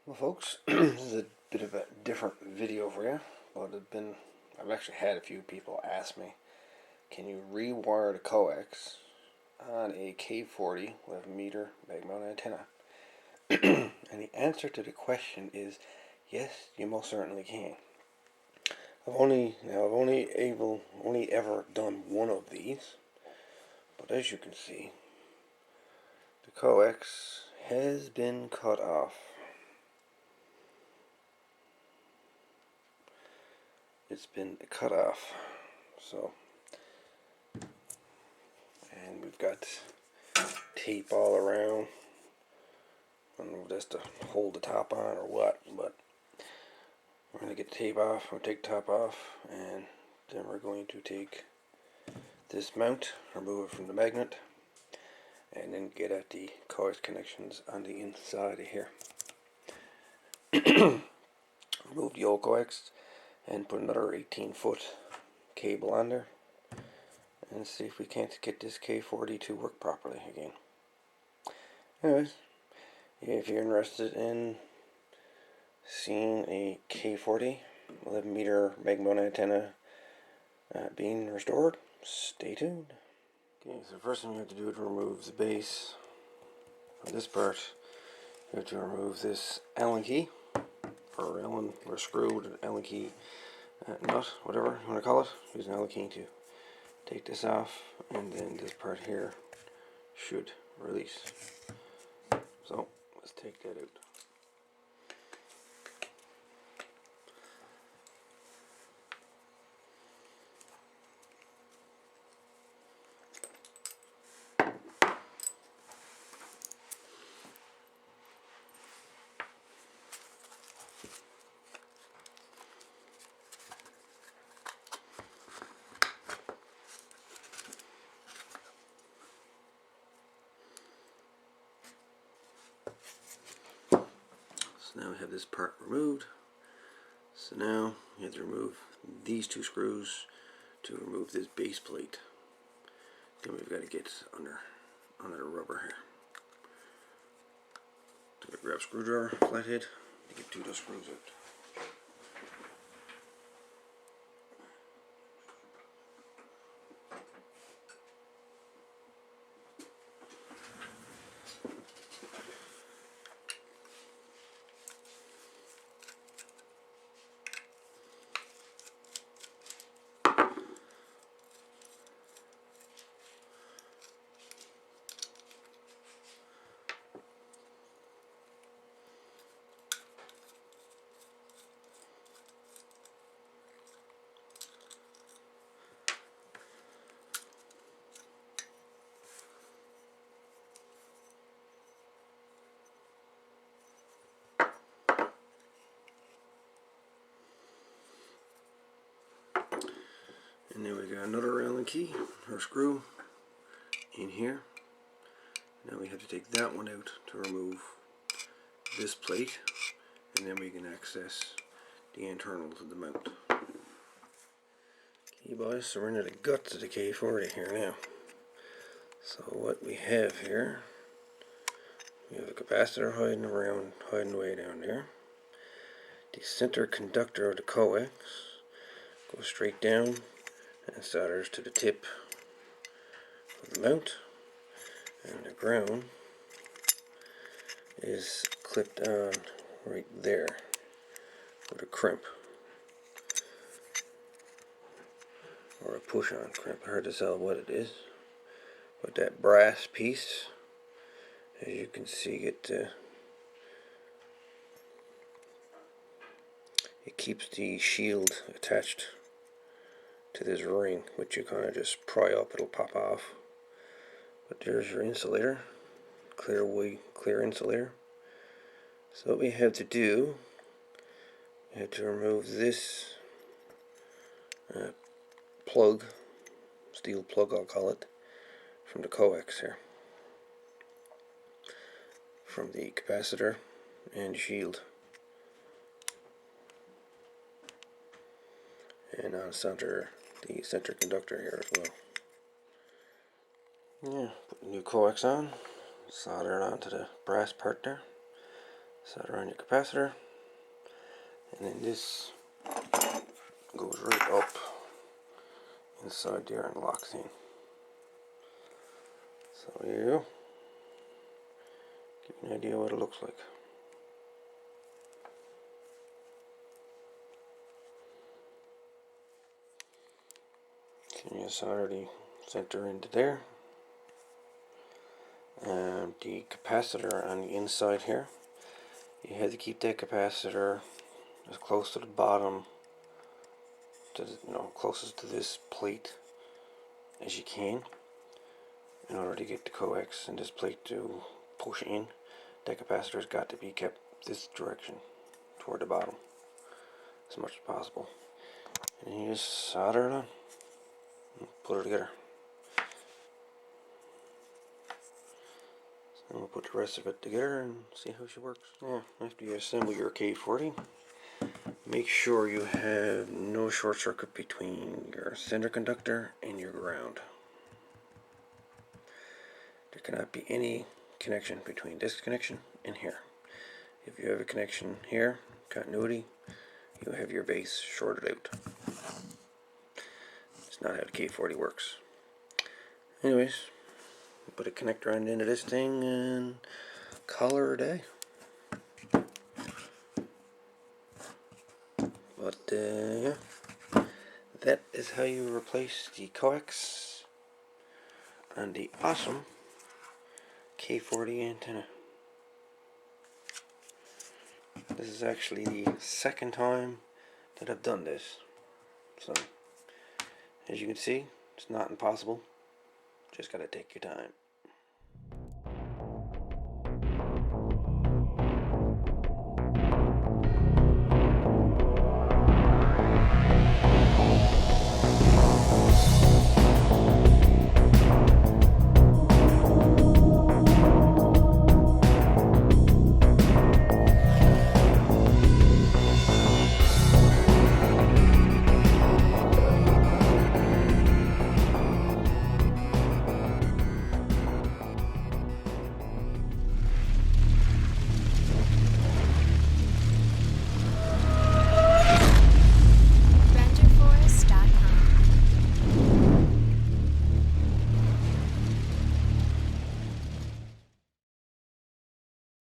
Well, folks, this is a bit of a different video for you, but I've actually had a few people ask me, can you rewire the coax on a K40 with a meter mag mount antenna? And the answer to the question is yes, you most certainly can. I've only ever done one of these, but as you can see, the coax has been cut off. It's been cut off. So, and we've got tape all around. I don't know if that's to hold the top on or what, but we're going to get the tape off. We'll take the top off, and then we're going to take this mount, remove it from the magnet, and then get at the coax connections on the inside of here. Remove the old coax and put another 18-foot cable on there, and see if we can't get this K40 to work properly again. Anyways, if you're interested in seeing a K40 11 meter mag mount antenna being restored, stay tuned. Okay, so the first thing you have to do to remove the base on this part, you have to remove this Allen key, or screw, Allen key nut, whatever you want to call it. Use an Allen key to take this off, and then this part here should release. So let's take that out. So now we have this part removed. So now you have to remove these two screws to remove this base plate. Then we've got to get under the rubber here. So we grab a screwdriver, flathead, to get two of those screws out. And then we got another Allen key or screw in here. Now we have to take that one out to remove this plate, and then we can access the internals of the mount. Okay boys, so we're into the guts of the K40 here now. So what we have here, we have a capacitor hiding away down there. The center conductor of the coax goes straight down and solders to the tip of the mount, and the ground is clipped on right there with a crimp, or a push-on crimp. Hard to tell what it is, but that brass piece, as you can see, it keeps the shield attached to this ring, which you kind of just pry up, it'll pop off. But there's your insulator, clear insulator. So what we have to do, we have to remove this plug, steel plug I'll call it, from the coax here, from the capacitor and shield, and on the center conductor here as well. Yeah, put the new coax on, solder it onto the brass part there, solder on your capacitor, and then this goes right up inside there and locks in. So here you go. Give you an idea what it looks like. So you solder the center into there. And the capacitor on the inside here, you have to keep that capacitor as close to the bottom, to the, closest to this plate as you can, in order to get the coax and this plate to push in. That capacitor's got to be kept this direction, toward the bottom, as much as possible. And you just solder it on and put it together. So we'll put the rest of it together and see how she works. Yeah, after you assemble your K40, make sure you have no short circuit between your center conductor and your ground. There cannot be any connection between this connection and here. If you have a connection here, continuity, you have your base shorted out. It's not how the K40 works. Anyways, put a connector on the end of this thing and call her a day. But yeah, that is how you replace the coax on the awesome K40 antenna. This is actually the second time that I've done this. So, as you can see, it's not impossible. Just gotta take your time.